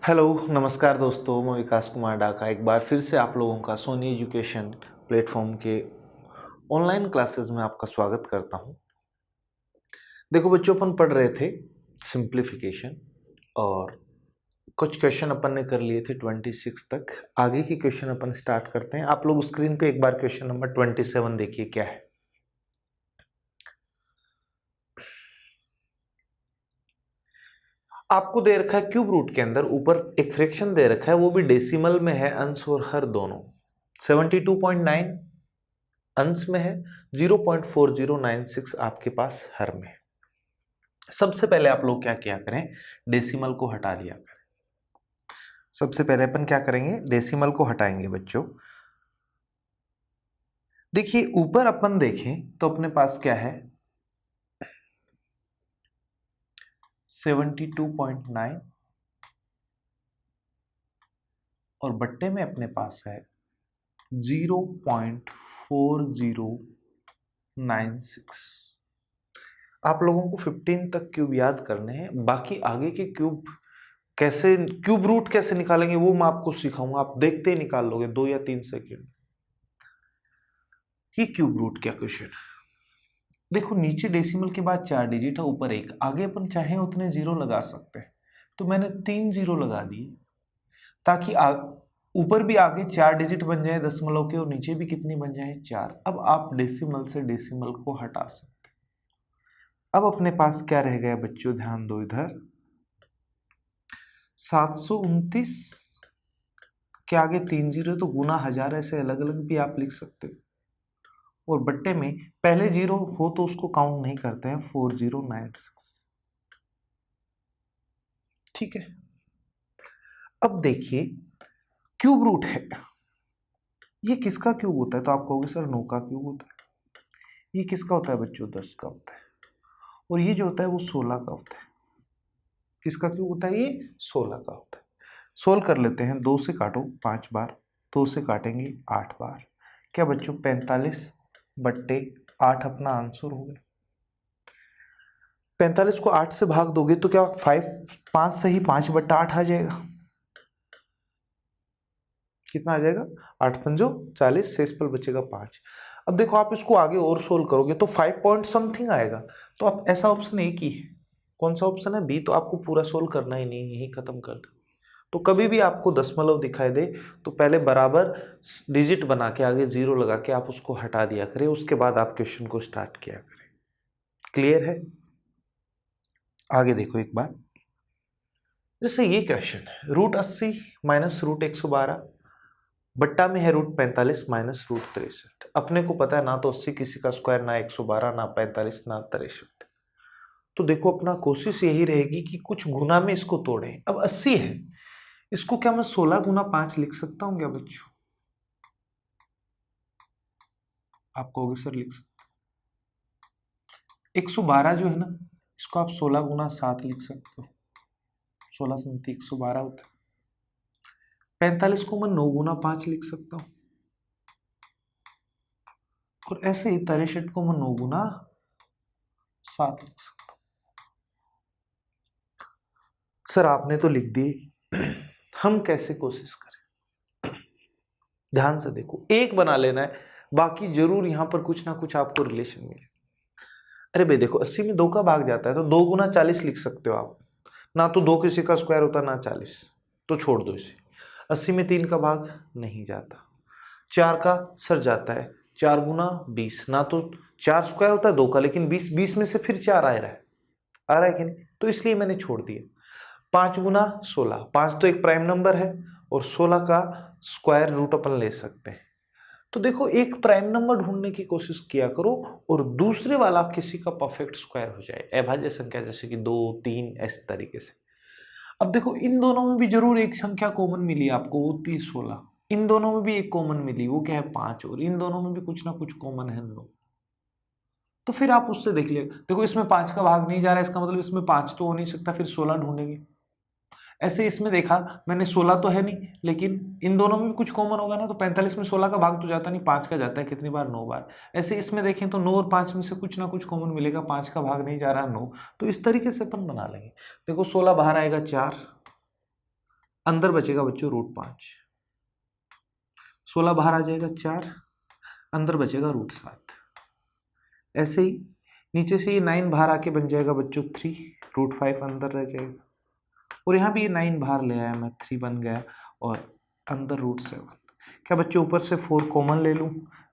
Hello नमस्कार दोस्तों, मैं विकास कुमार डाका एक बार फिर से आप लोगों का सोनी एजुकेशन प्लेटफॉर्म के ऑनलाइन क्लासेस में आपका स्वागत करता हूं। देखो बच्चों, अपन पढ़ रहे थे सिंप्लीफिकेशन और कुछ क्वेश्चन अपन ने कर लिए थे 26 तक। आगे के क्वेश्चन अपन स्टार्ट करते हैं। आप लोग स्क्रीन पे एक बार क्वेश्चन नंबर 27 देखिए क्या है। आपको दे रखा है क्यूब रूट के अंदर ऊपर एक फ्रैक्शन दे रखा है, वो भी डेसिमल में है, अंश और हर दोनों। 72.9 अंश में है, 0.4096 आपके पास हर में। सबसे पहले आप लोग क्या किया करें, डेसिमल को हटा लिया करें। सबसे पहले अपन क्या करेंगे, डेसिमल को हटाएंगे बच्चों। देखिए ऊपर अपन देखें तो अपने पास क्या है, 72.9 और बट्टे में अपने पास है 0.4096। आप लोगों को 15 तक क्यूब याद करने हैं, बाकी आगे के क्यूब कैसे, क्यूब रूट कैसे निकालेंगे वो मैं आपको सिखाऊंगा। आप देखते ही निकाल लोगे 2 या 3 सेकंड। ये क्यूब रूट क्या क्वेश्चन। देखो नीचे डेसिमल के बाद 4 डिजिट है, ऊपर 1, आगे अपन चाहे उतने जीरो लगा सकते हैं। तो मैंने 3 जीरो लगा दिए ताकि ऊपर भी आगे 4 डिजिट बन जाए दशमलव के और नीचे भी कितनी बन जाए, 4। अब आप डेसिमल से डेसिमल को हटा सकते हैं। अब अपने पास क्या रह गया बच्चों, ध्यान दो इधर, 729 के आगे 3 जीरो तो गुना 1000, ऐसे अलग अलग भी आप लिख सकते हो। और बट्टे में पहले जीरो हो तो उसको काउंट नहीं करते हैं, 4096। ठीक है। अब देखिए क्यूब रूट है, ये किसका क्यूब होता है, तो आप कहोगे सर 9 का क्यूब होता है। ये किसका होता है बच्चों, 10 का होता है। और ये जो होता है वो 16 का होता है। किसका क्यूब होता है, ये 16 का होता है। सोल्व कर लेते हैं, 2 से काटो 5 बार, 2 से काटेंगे 8 बार। क्या बच्चों, 45 बट्टे 8 अपना आंसर हो गया। 45 को 8 से भाग दोगे तो क्या 5 से ही 5 बट्टा 8 आ जाएगा। कितना आ जाएगा, 8 पंजो 40, शेष पर बचेगा 5। अब देखो आप इसको आगे और सोल्व करोगे तो 5 पॉइंट समथिंग आएगा। तो आप ऐसा ऑप्शन एक ही है, कौन सा ऑप्शन है, बी। तो आपको पूरा सोल्व करना ही नहीं, यही खत्म कर दो। तो कभी भी आपको दशमलव दिखाई दे तो पहले बराबर डिजिट बना के आगे जीरो लगा के आप उसको हटा दिया करें, उसके बाद आप क्वेश्चन को स्टार्ट किया करें। क्लियर है। आगे देखो एक बार, जैसे ये क्वेश्चन है, √80 माइनस √112 बट्टा में है √45 माइनस √63। अपने को पता है ना तो 80 किसी का स्क्वायर, ना 112, ना 45, ना 63। तो देखो अपना कोशिश यही रहेगी कि कुछ गुना में इसको तोड़ें। अब 80 है, इसको क्या मैं 16 गुना 5 लिख सकता हूँ क्या बच्चों, आप कहोगे सर लिख सकते। 112 जो है ना, इसको आप 16 गुना 7 लिख सकते हो, 16 7 112 होता है। 45 को मैं 9 गुना 5 लिख सकता हूँ, और ऐसे ही 63 को मैं 9 गुना 7 लिख सकता हूँ। सर आपने तो लिख दिए, हम कैसे कोशिश करें। ध्यान से देखो, एक बना लेना है, बाकी जरूर यहां पर कुछ ना कुछ आपको रिलेशन मिले। अरे भाई देखो 80 में 2 का भाग जाता है तो 2 गुना 40 लिख सकते हो आप, ना तो 2 किसी का स्क्वायर होता ना 40, तो छोड़ दो इसे। 80 में 3 का भाग नहीं जाता, 4 का सर जाता है, 4 गुना 20, ना तो 4 स्क्वायर होता है 2 का, लेकिन 20 में से फिर 4 आ रहा है कि नहीं, तो इसलिए मैंने छोड़ दिया। 5 गुना 16, 5 तो एक प्राइम नंबर है और 16 का स्क्वायर रूट अपन ले सकते हैं। तो देखो एक प्राइम नंबर ढूंढने की कोशिश किया करो और दूसरे वाला किसी का परफेक्ट स्क्वायर हो जाए, अभाज्य संख्या जैसे कि 2 3 इस तरीके से। अब देखो इन दोनों में भी जरूर एक संख्या कॉमन मिली आपको, वो 30 16। इन दोनों में भी एक कॉमन मिली, वो क्या है 5, और इन दोनों में भी कुछ ना कुछ कॉमन है 9। तो फिर आप उससे देख लिया, देखो इसमें 5 का भाग नहीं जा रहा है, इसका मतलब इसमें 5 तो हो नहीं सकता, फिर 16 ढूंढेंगे। ऐसे इसमें देखा मैंने 16 तो है नहीं, लेकिन इन दोनों में भी कुछ कॉमन होगा ना, तो 45 में 16 का भाग तो जाता नहीं, 5 का जाता है, कितनी बार 9 बार। ऐसे इसमें देखें तो 9 और 5 में से कुछ ना कुछ कॉमन मिलेगा, 5 का भाग नहीं जा रहा 9, तो इस तरीके से अपन बना लेंगे। देखो 16 बाहर आएगा 4, अंदर बचेगा बच्चों √5, 16 बाहर आ जाएगा 4, अंदर बचेगा √7। ऐसे ही नीचे से ये 9 बाहर आके बन जाएगा बच्चों 3, √5 अंदर रह जाएगा, और यहाँ भी ये 9 बाहर ले आया मैं, 3 बन गया, और अंदर √7। क्या बच्चों ऊपर से 4 कॉमन ले लूँ?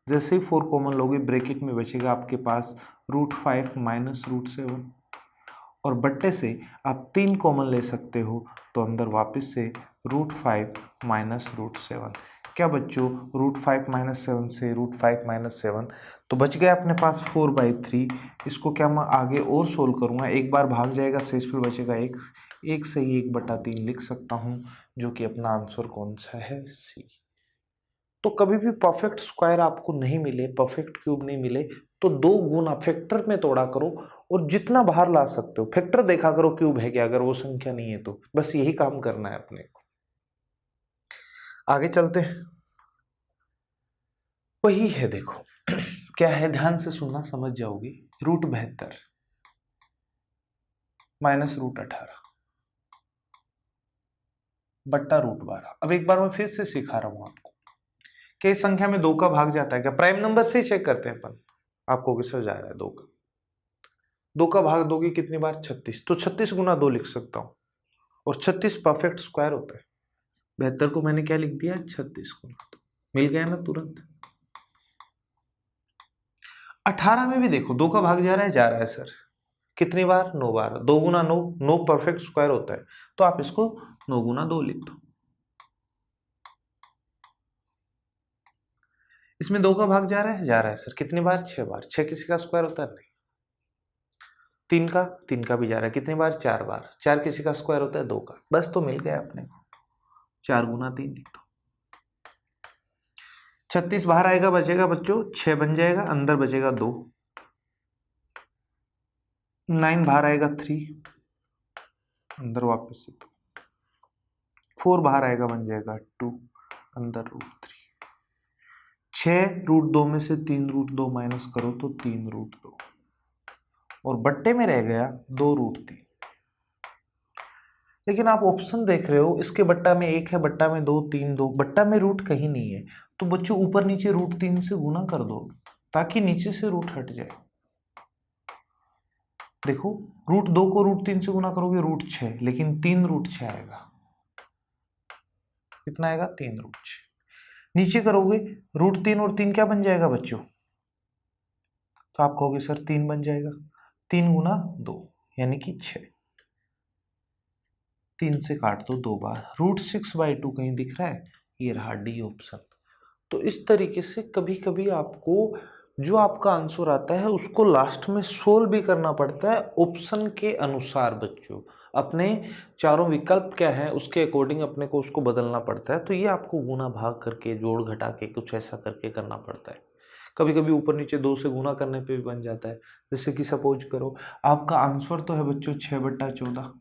जैसे ही 4 कॉमन लोगे ब्रैकेट में बचेगा आपके पास √5 माइनस √7, और बट्टे से आप 3 कॉमन ले सकते हो, तो अंदर वापस से √5 माइनस √7। क्या बच्चों √5 माइनस 7 से √5 माइनस 7, तो बच गया अपने पास 4/3। इसको क्या मैं आगे और सोल्व करूँगा, एक बार भाग जाएगा शेष फिर बचेगा 1 से ही 1/3 लिख सकता हूँ, जो कि अपना आंसर कौन सा है? सी। तो कभी भी परफेक्ट स्क्वायर आपको नहीं मिले, परफेक्ट क्यूब नहीं मिले, तो 2 गुना फैक्टर में तोड़ा करो और जितना बाहर ला सकते हो फैक्टर देखा करो क्यूब है क्या, अगर वो संख्या नहीं है तो बस यही काम करना है अपने को। आगे चलते हैं, वही है देखो क्या है, ध्यान से सुनना समझ जाओगे। √72 माइनस √18 बट्टा √12। अब एक बार मैं फिर से सिखा रहा हूं आपको कि इस संख्या में 2 का भाग जाता है क्या? प्राइम नंबर से ही चेक करते हैं अपन, आपको किससे जा रहा है 2 का भाग दोगे कितनी बार? 36, तो 36 गुना 2 लिख सकता हूं, और 36 परफेक्ट स्क्वायर होता है। 72 को मैंने क्या लिख दिया? 36 गुना 2, मिल गया ना तुरंत। 18 में भी देखो 2 का भाग जा रहा है सर, कितनी बार? 9 बार। 2 गुना 9, 9 परफेक्ट स्क्वायर होता है, तो आप इसको 9 गुना 2 लिख दो। इसमें 2 का भाग जा रहा है सर, कितनी बार? 6 बार। 6 किसी का स्क्वायर होता है? नहीं। 3 का भी जा रहा है, कितनी बार? 4 बार। 4 किसी का स्क्वायर होता है? 2 का। बस तो मिल गया अपने को, 4 गुना 3 लिख दो। 36 बाहर आएगा, बचेगा बच्चों 6 बन जाएगा, अंदर बचेगा 2। 9 बाहर आएगा 3, अंदर वापस से 2। 4 बाहर आएगा बन जाएगा 2, अंदर √3। 6 √2 में से 3 √2 माइनस करो तो 3 √2, और बट्टे में रह गया 2 √3। लेकिन आप ऑप्शन देख रहे हो, इसके बट्टा में 1 है, बट्टा में 2, 3 2, बट्टा में रूट कहीं नहीं है, तो बच्चों ऊपर नीचे √3 से गुना कर दो ताकि नीचे से रूट हट जाए। देखो √2 को √3 से गुना करोगे √6, लेकिन 3 √6 आएगा। कितना आएगा? 3 √6। नीचे करोगे √3 और 3 क्या बन जाएगा बच्चों? तो आप कहोगे सर 3 बन जाएगा, 3 गुना 2 यानी कि 6। 3 से काट दो 2 बार, √6/2 कहीं दिख रहा है? ये रहा डी ऑप्शन। तो इस तरीके से कभी कभी आपको जो आपका आंसर आता है उसको लास्ट में सोल्व भी करना पड़ता है ऑप्शन के अनुसार। बच्चों अपने चारों विकल्प क्या है उसके अकॉर्डिंग अपने को उसको बदलना पड़ता है। तो ये आपको गुना भाग करके, जोड़ घटा के, कुछ ऐसा करके करना पड़ता है। कभी कभी ऊपर नीचे 2 से गुना करने पे भी बन जाता है। जैसे कि सपोज करो आपका आंसर तो है बच्चों 6/14,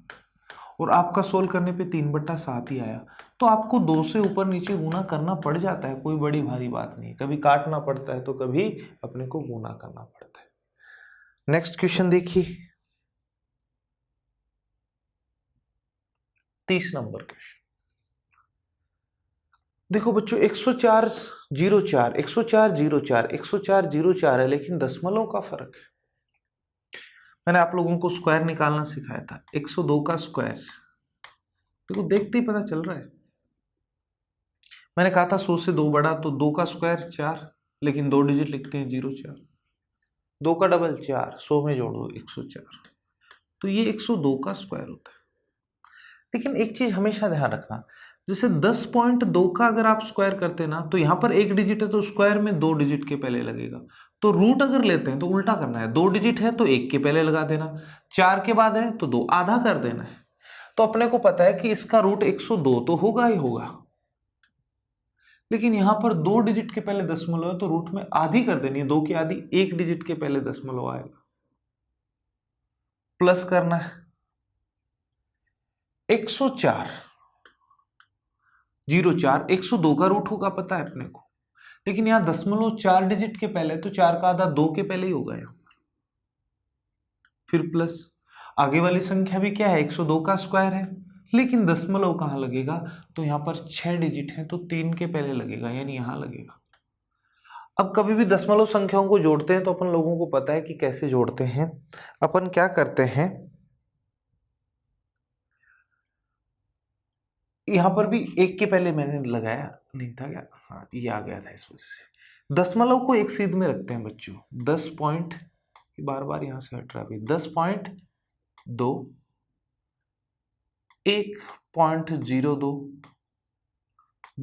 और आपका सोल्व करने पे 3/7 ही आया, तो आपको 2 से ऊपर नीचे गुना करना पड़ जाता है, कोई बड़ी भारी बात नहीं। कभी काटना पड़ता है तो कभी अपने को गुना करना पड़ता है। नेक्स्ट क्वेश्चन देखिए, 30 नंबर क्वेश्चन। देखो बच्चों 104/04 104/04 104/04 है, लेकिन दशमलव का फर्क है। मैंने आप लोगों को स्क्वायर निकालना सिखाया था, 102 का स्क्वायर देखो देखते ही पता चल रहा है। मैंने कहा था 100 से 2 बड़ा, तो 2 का स्क्वायर 4, लेकिन 2 डिजिट लिखते हैं 0/4। 2 का डबल 4, 100 में जोड़ दो 104, तो ये 102 का स्क्वायर होता है। लेकिन एक चीज हमेशा ध्यान रखना, जैसे 10.2 का अगर आप स्क्वायर करते ना, तो यहाँ पर 1 डिजिट है तो स्क्वायर में 2 डिजिट के पहले लगेगा। तो रूट अगर लेते हैं तो उल्टा करना है, 2 डिजिट है तो 1 के पहले लगा देना, 4 के बाद है तो 2 आधा कर देना है। तो अपने को पता है कि इसका रूट 102 तो होगा ही होगा, लेकिन यहां पर 2 डिजिट के पहले दशमलव है तो रूट में आधी कर देनी है, 2 की आधी, 1 डिजिट के पहले दशमलव आएगा, प्लस करना है 104/04। 102 का रूट होगा पता है अपने को, लेकिन यहां दशमलव 4 डिजिट के पहले, तो 4 का आधा 2 के पहले ही होगा यहां पर, फिर प्लस। आगे वाली संख्या भी क्या है? 102 का स्क्वायर है, लेकिन दशमलव कहाँ लगेगा, तो यहाँ पर 6 डिजिट है तो 3 के पहले लगेगा, यानी यहाँ लगेगा। अब कभी भी दशमलव संख्याओं को जोड़ते हैं तो अपन लोगों को पता है कि कैसे जोड़ते हैं। अपन क्या करते हैं, यहां पर भी 1 के पहले मैंने लगाया नहीं था क्या, हाँ ये आ गया था इस वजह से। दशमलव को एक सीध में रखते हैं बच्चों, 10 पॉइंट, बार बार यहां से हट रहा है, 10.2, 1.02,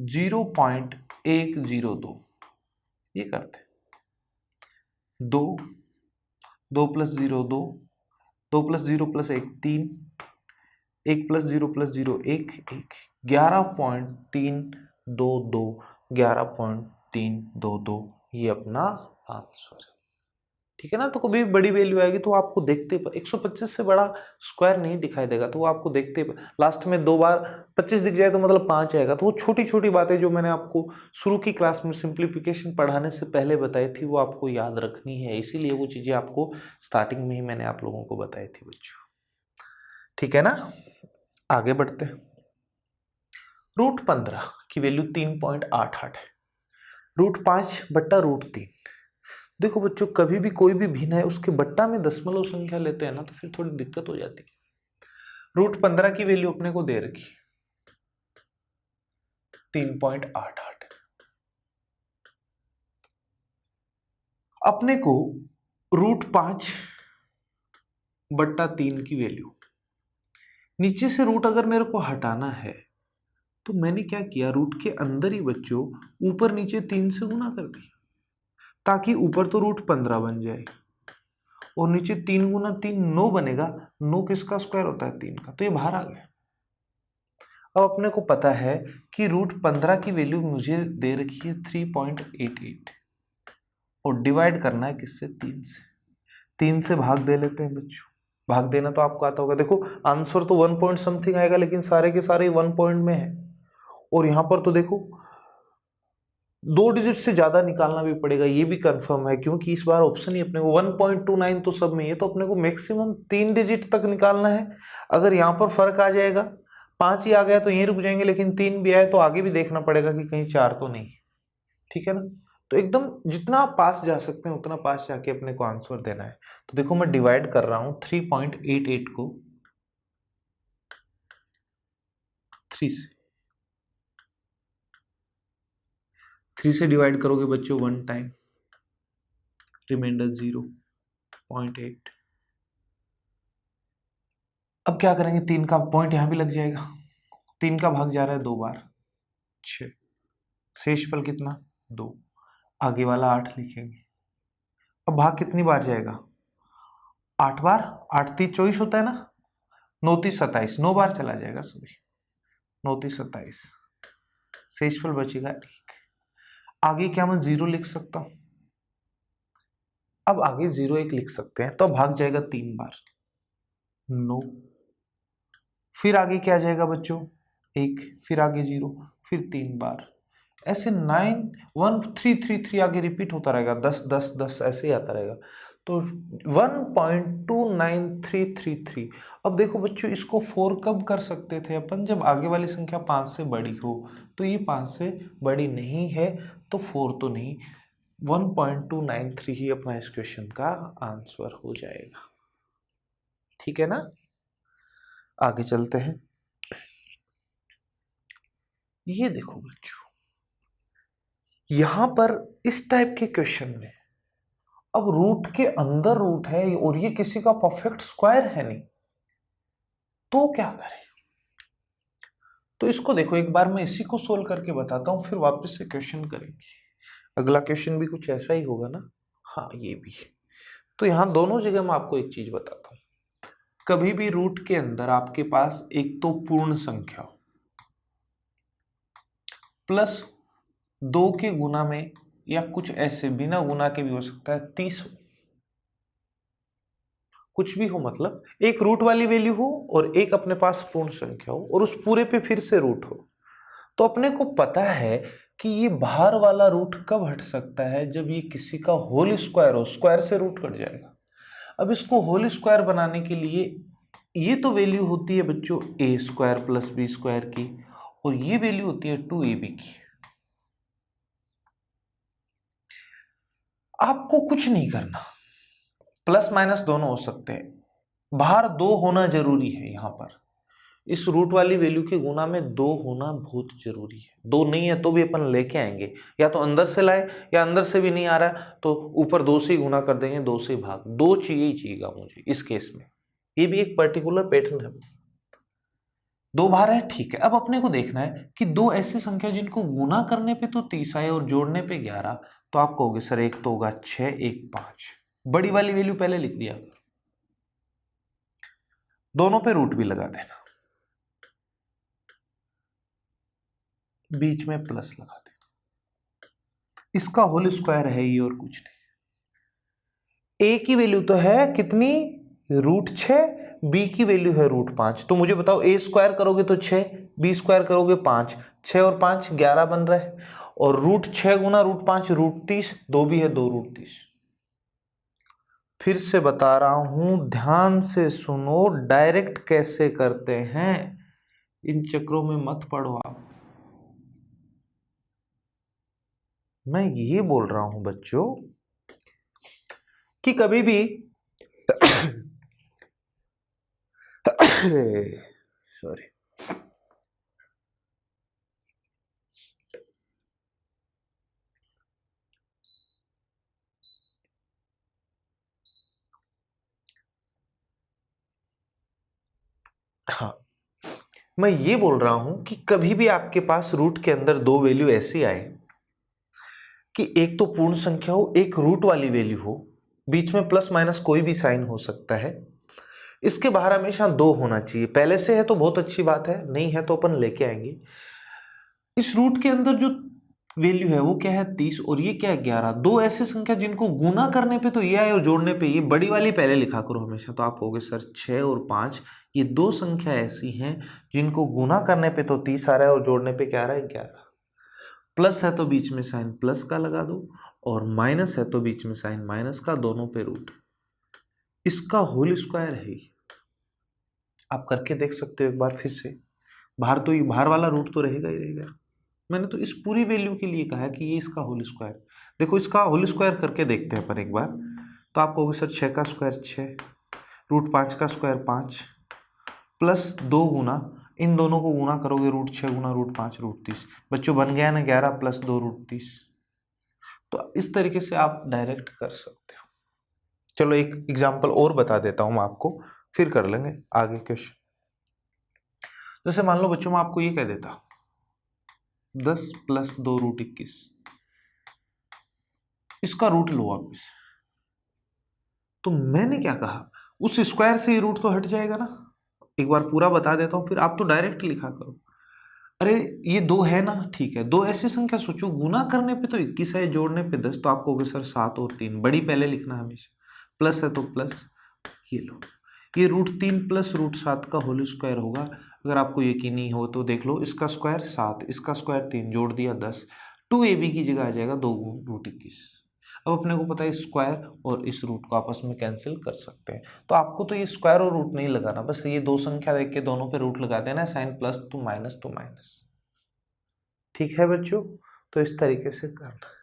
0.102, ये करते हैं। 2 + 0 2, 2 + 0 + 1 3, 1 + 0 + 0 1 1, 11.322, 11.322 ये अपना आंसर है। ठीक है ना। तो कभी बड़ी वैल्यू आएगी तो आपको देखते पर 125 से बड़ा स्क्वायर नहीं दिखाई देगा, तो वो आपको देखते पर लास्ट में 2 बार 25 दिख जाए तो मतलब 5 आएगा। तो वो छोटी छोटी बातें जो मैंने आपको शुरू की क्लास में सिंप्लीफिकेशन पढ़ाने से पहले बताई थी वो आपको याद रखनी है, इसीलिए वो चीजें आपको स्टार्टिंग में ही मैंने आप लोगों को बताई थी बच्चों। ठीक है ना। आगे बढ़ते हैं। √15 की वैल्यू 3.88 है। √5 बट्टा √3। देखो बच्चों, कभी भी कोई भी भिन्न है उसके बट्टा में दशमलव संख्या लेते हैं ना तो फिर थोड़ी दिक्कत हो जाती है। √15 की वैल्यू अपने को दे रखी 3.88। अपने को √5 बट्टा 3 की वैल्यू, नीचे से रूट अगर मेरे को हटाना है तो मैंने क्या किया, रूट के अंदर ही बच्चों ऊपर नीचे 3 से गुना कर दिया, ताकि ऊपर तो √15 बन जाए और नीचे 3 × 3 9 बनेगा। 9 किसका स्क्वायर होता है, 3 का, तो ये बाहर आ गया। अब अपने को पता है कि √15 की वैल्यू मुझे दे रखी है 3.88 और डिवाइड करना है किससे, 3 से। 3 से भाग दे लेते हैं बच्चों। भाग देना तो आपको आता होगा। देखो आंसर तो 1 पॉइंट समथिंग आएगा, लेकिन सारे के सारे 1 पॉइंट में है। और यहां पर तो देखो 2 डिजिट से ज्यादा निकालना भी पड़ेगा, ये भी कंफर्म है, क्योंकि इस बार ऑप्शन ही अपने को 1.29 तो सब में है, तो अपने को मैक्सिमम 3 डिजिट तक निकालना है। अगर यहाँ पर फर्क आ जाएगा, 5 ही आ गया तो यहीं रुक जाएंगे, लेकिन 3 भी आए तो आगे भी देखना पड़ेगा कि कहीं 4 तो नहीं। ठीक है ना। तो एकदम जितना पास जा सकते हैं उतना पास जाके अपने को आंसर देना है। तो देखो मैं डिवाइड कर रहा हूं 3.88 को 3 से। 3 से डिवाइड करोगे बच्चों 1 टाइम, रिमाइंडर 0.8। अब क्या करेंगे, 3 का पॉइंट यहां भी लग जाएगा, 3 का भाग जा रहा है 2 बार, 6, शेषफल कितना 2, आगे वाला 8 लिखेंगे। अब भाग कितनी बार जाएगा, 8 बार, 8 3 24 होता है ना, 9 3 27, 9 बार चला जाएगा सभी, 9 3 27, शेषफल बचेगा 1। आगे क्या मैं 0 लिख सकता हूं, अब आगे 0 1 लिख सकते हैं, तो भाग जाएगा 3 बार 9, फिर आगे क्या जाएगा बच्चों 1, फिर आगे 0, फिर 3 बार, ऐसे 9 1 3 3 3 आगे रिपीट होता रहेगा, 10 10 10 ऐसे ही आता रहेगा। तो 1.29333। अब देखो बच्चों, इसको 4 कब कर सकते थे अपन, जब आगे वाली संख्या 5 से बड़ी हो। तो ये 5 से बड़ी नहीं है तो 4 तो नहीं, 1.293 ही अपना इस क्वेश्चन का आंसर हो जाएगा। ठीक है ना। आगे चलते हैं। ये देखो बच्चों, यहां पर इस टाइप के क्वेश्चन में अब रूट के अंदर रूट है और ये किसी का परफेक्ट स्क्वायर है नहीं, तो क्या करें। तो इसको देखो, एक बार मैं इसी को सोल्व करके बताता हूं, फिर वापस से क्वेश्चन करेंगे। अगला क्वेश्चन भी कुछ ऐसा ही होगा ना, हाँ ये भी। तो यहां दोनों जगह मैं आपको एक चीज बताता हूं, कभी भी रूट के अंदर आपके पास एक तो पूर्ण संख्या हो, प्लस 2 के गुना में, या कुछ ऐसे बिना गुना के भी हो सकता है 30 हो, कुछ भी हो, मतलब एक रूट वाली वैल्यू हो और एक अपने पास पूर्ण संख्या हो और उस पूरे पे फिर से रूट हो। तो अपने को पता है कि ये बाहर वाला रूट कब हट सकता है, जब ये किसी का होल स्क्वायर हो, स्क्वायर से रूट कट जाएगा। अब इसको होल स्क्वायर बनाने के लिए ये तो वैल्यू होती है बच्चों ए स्क्वायर प्लस बी स्क्वायर की, और ये वैल्यू होती है 2ab की। आपको कुछ नहीं करना, प्लस माइनस दोनों हो सकते हैं, बाहर 2 होना जरूरी है। यहां पर इस रूट वाली वैल्यू के गुना में 2 होना बहुत जरूरी है। 2 नहीं है तो भी अपन लेके आएंगे, या तो अंदर से लाए, या अंदर से भी नहीं आ रहा है तो ऊपर 2 से ही गुना कर देंगे, 2 से भाग। 2 चाहिए ही चाहिएगा मुझे इस केस में। ये भी एक पर्टिकुलर पैटर्न है। 2 बाहर है, ठीक है। अब अपने को देखना है कि 2 ऐसी संख्या जिनको गुना करने पे तो 30 आए और जोड़ने पे 11, तो आप कहोगे सर एक तो होगा 6, एक 5। बड़ी वाली वैल्यू पहले लिख दिया, दोनों पे रूट भी लगा देना, बीच में प्लस लगा देना। इसका होल स्क्वायर है ये और कुछ नहीं। ए की वैल्यू तो है कितनी, √6, बी की वैल्यू है √5। तो मुझे बताओ ए स्क्वायर करोगे तो 6, बी स्क्वायर करोगे 5, 6 और 5 11 बन रहा है, और √6 गुना √5 √30, 2 भी है 2 √30। फिर से बता रहा हूं, ध्यान से सुनो, डायरेक्ट कैसे करते हैं, इन चक्रों में मत पड़ो आप। मैं ये बोल रहा हूं बच्चों कि कभी भी सॉरी, हाँ, मैं ये बोल रहा हूं कि कभी भी आपके पास रूट के अंदर 2 वैल्यू ऐसी आए कि एक तो पूर्ण संख्या हो, एक रूट वाली वैल्यू हो, बीच में प्लस माइनस कोई भी साइन हो सकता है, इसके बाहर हमेशा 2 होना चाहिए। पहले से है तो बहुत अच्छी बात है, नहीं है तो अपन लेके आएंगे। इस रूट के अंदर जो वैल्यू है वो क्या है 30, और ये क्या है 11। 2 ऐसी संख्या जिनको गुना करने पे तो ये आए और जोड़ने पे ये, बड़ी वाली पहले लिखा करो हमेशा। तो आप कहोगे सर 6 और 5, ये 2 संख्या ऐसी हैं जिनको गुना करने पे तो 30 आ रहा है और जोड़ने पे क्या आ रहा है 11। प्लस है तो बीच में साइन प्लस का लगा दो, और माइनस है तो बीच में साइन माइनस का, दोनों पे रूट। इसका होल स्क्वायर है, आप करके देख सकते हो एक बार फिर से। बाहर तो ये बाहर वाला रूट तो रहेगा ही रहेगा। मैंने तो इस पूरी वैल्यू के लिए कहा है कि ये इसका होल स्क्वायर। देखो इसका होल स्क्वायर करके देखते हैं अपन एक बार। तो आप कहोगे सर 6 का स्क्वायर 6, √5 का स्क्वायर 5, प्लस 2 गुना, इन दोनों को गुना करोगे √6 गुना √5 √30। बच्चों बन गया ना 11 प्लस 2 √30। तो इस तरीके से आप डायरेक्ट कर सकते हो। चलो एक एग्जाम्पल और बता देता हूँ मैं आपको, फिर कर लेंगे आगे क्वेश्चन। जैसे मान लो बच्चों मैं आपको ये कह देता 10 प्लस 2 √21, इसका रूट लो वापिस। तो मैंने क्या कहा, उस स्क्वायर से ही रूट तो हट जाएगा ना। एक बार पूरा बता देता हूं, फिर आप तो डायरेक्ट लिखा करो। अरे ये 2 है ना, ठीक है। 2 ऐसी संख्या सोचो, गुना करने पे तो 21 है, जोड़ने पे 10, तो आप कहोगे सर 7 और 3, बड़ी पहले लिखना हमेशा। प्लस है तो प्लस, ये लो, ये √3 प्लस √7 का होल स्क्वायर होगा। अगर आपको यकीन नहीं हो तो देख लो, इसका स्क्वायर 7, इसका स्क्वायर 3, जोड़ दिया 10, 2ab की जगह आ जाएगा 2 √21। अब अपने को पता है स्क्वायर और इस रूट को आपस में कैंसिल कर सकते हैं। तो आपको तो ये स्क्वायर और रूट नहीं लगाना, बस ये 2 संख्या देख के दोनों पे रूट लगा देना है, साइन प्लस टू माइनस। ठीक है बच्चों, तो इस तरीके से करना।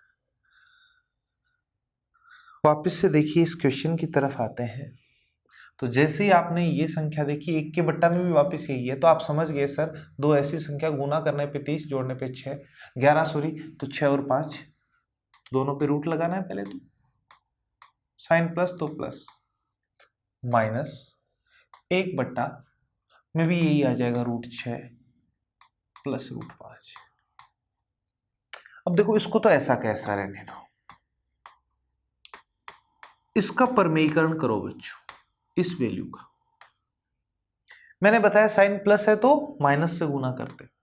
वापस से देखिए इस क्वेश्चन की तरफ आते हैं। तो जैसे ही आपने ये संख्या देखी, 1 के बट्टा में भी वापस यही है, तो आप समझ गए सर 2 ऐसी संख्या गुना करने पे 30, जोड़ने पे 6, 11 सॉरी, तो 6 और 5 दोनों पे रूट लगाना है पहले। तो साइन प्लस तो प्लस, माइनस 1 बट्टा में भी यही आ जाएगा √6 प्लस √5। अब देखो इसको तो ऐसा कैसा रहने दो, इसका परमेयीकरण करो बच्चों, इस वैल्यू का। मैंने बताया साइन प्लस है तो माइनस से गुना करते,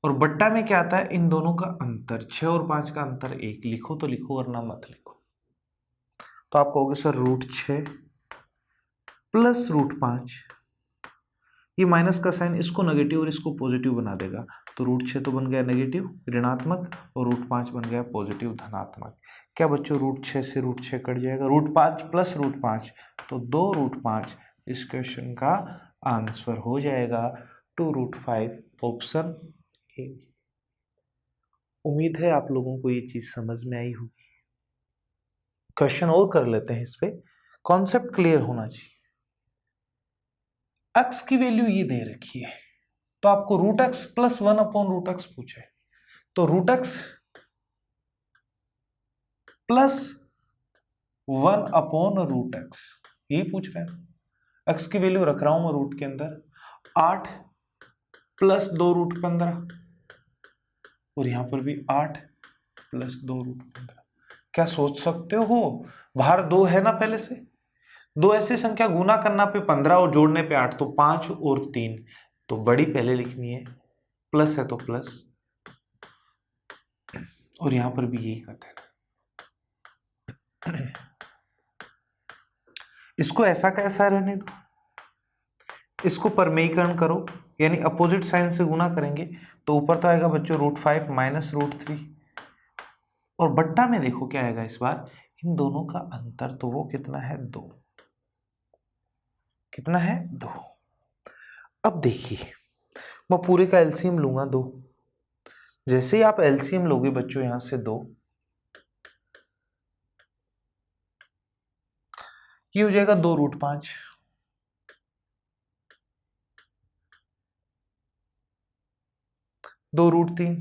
और बट्टा में क्या आता है, इन दोनों का अंतर, 6 और 5 का अंतर 1, लिखो तो लिखो वरना मत लिखो। तो आप कहोगे सर √6 प्लस √5 ये माइनस का साइन इसको नेगेटिव और इसको पॉजिटिव बना देगा, तो √6 तो बन गया नेगेटिव ऋणात्मक और √5 बन गया पॉजिटिव धनात्मक। क्या बच्चों √6 से √6 कट जाएगा, √5 प्लस √5 तो 2√5। इस क्वेश्चन का आंसर हो जाएगा 2√5 ऑप्शन ए। उम्मीद है आप लोगों को ये चीज समझ में आई होगी। क्वेश्चन और कर लेते हैं, इस पे कॉन्सेप्ट क्लियर होना चाहिए। x की वैल्यू ये दे रखी है, तो आपको √x प्लस 1/√x पूछे, तो √x प्लस 1/√x यही पूछ रहे हैं। x की वैल्यू रख रहा हूं मैं रूट के अंदर, 8 प्लस 2√15 और यहां पर भी 8 प्लस 2√15। क्या सोच सकते हो, बाहर 2 है ना पहले से, 2 ऐसी संख्या गुना करना पे 15 और जोड़ने पे 8, तो 5 और 3, तो बड़ी पहले लिखनी है, प्लस है तो प्लस, और यहां पर भी यही करते हैं। इसको ऐसा कैसा रहने दो, इसको परमेयीकरण करो, यानी अपोजिट साइन से गुना करेंगे, तो ऊपर तो आएगा बच्चों √5 माइनस √3, और बट्टा में देखो क्या आएगा इस बार, इन दोनों का अंतर, तो वो कितना है 2, कितना है 2। अब देखिए मैं पूरे का एलसीएम लूंगा 2, जैसे ही आप एलसीएम लोगे बच्चों यहां से 2, ये हो जाएगा 2√5, √3,